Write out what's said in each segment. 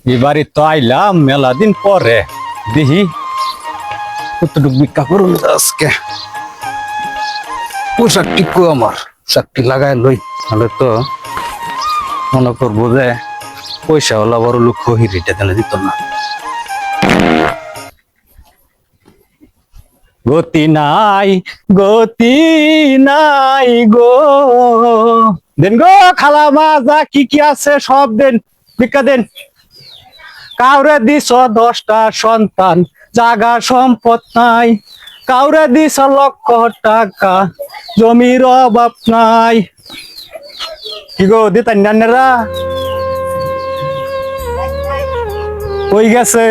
এবারে তো আইলাম মেলা দিন পরে, দেখি কতটুকু ভিক্ষা করুন আজকে। পোশাকটি কো আমার, পোশাকটি লাগাই লই, তাহলে তো মনে করবো যে পয়সা ওলা বড় লোক হিরিটা দিলে দিত না। গতি নাই, গতি নাই গো, দেন গো খালা মাজা কি কি আছে সব দেন, ভিক্ষা দেন। কাউরে দিছ 10টা সন্তান, জাগা সম্পদ নাই, কাউরে দিছ লক্ষ টাকা, জমির অভাব নাই। কি গো দিতেন নানেরা কই গেছে?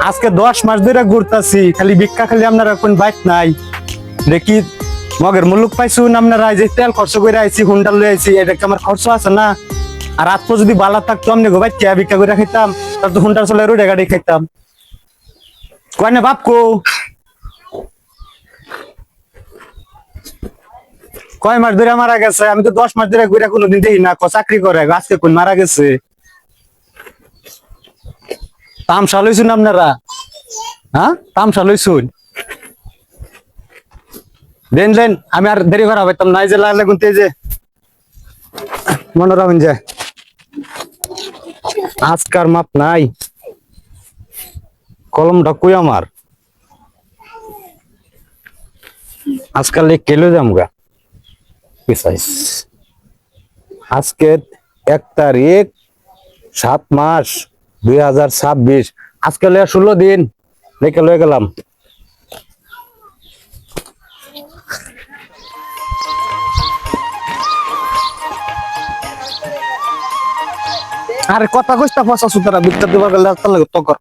আজকে 10 মাস ধরে ঘুরতাছি, খালি ভিক্ষা, খালি আপনারা কোন বাইক নাই দেখি। মগের মুলুক পাইছুন আপনারা, যে তেল খরচ করে আইছি, হুন্ডা লই আইছি, এটা কি আমার খরচ আছে না? আর আত্ম যদি বালা থাকতো আমনে গো বাইক ভিক্ষা করে খাইতাম, তার তো হুন্ডার চলে রোডে গাড়ি খাইতাম। কয় না বাপ কো? কয় মাস ধরে মারা গেছে? আমি তো 10 মাস ধরে ঘুরে কোনোদিন দেখি না, চাকরি করে, আজকে কোন মারা গেছে? তামসা লইছুন আপনারা, হ্যাঁ তামসা লইছুন। দেন দেন, আমি আর দেরি করা পাইতাম না, এই যে লাগলে গুনতে, যে মনে রাখুন যে আজকার মাপ নাই। কলমটা কই আমার? আজকাল কেলো যামগা আজকে 1 তারিখ 7 মাস 2026, আজকে 16 দিন লেখে লয়ে গেলাম। আরে কথা কইতা ফসা সুতরা বিদ্যা দিবার গেলে তো কর।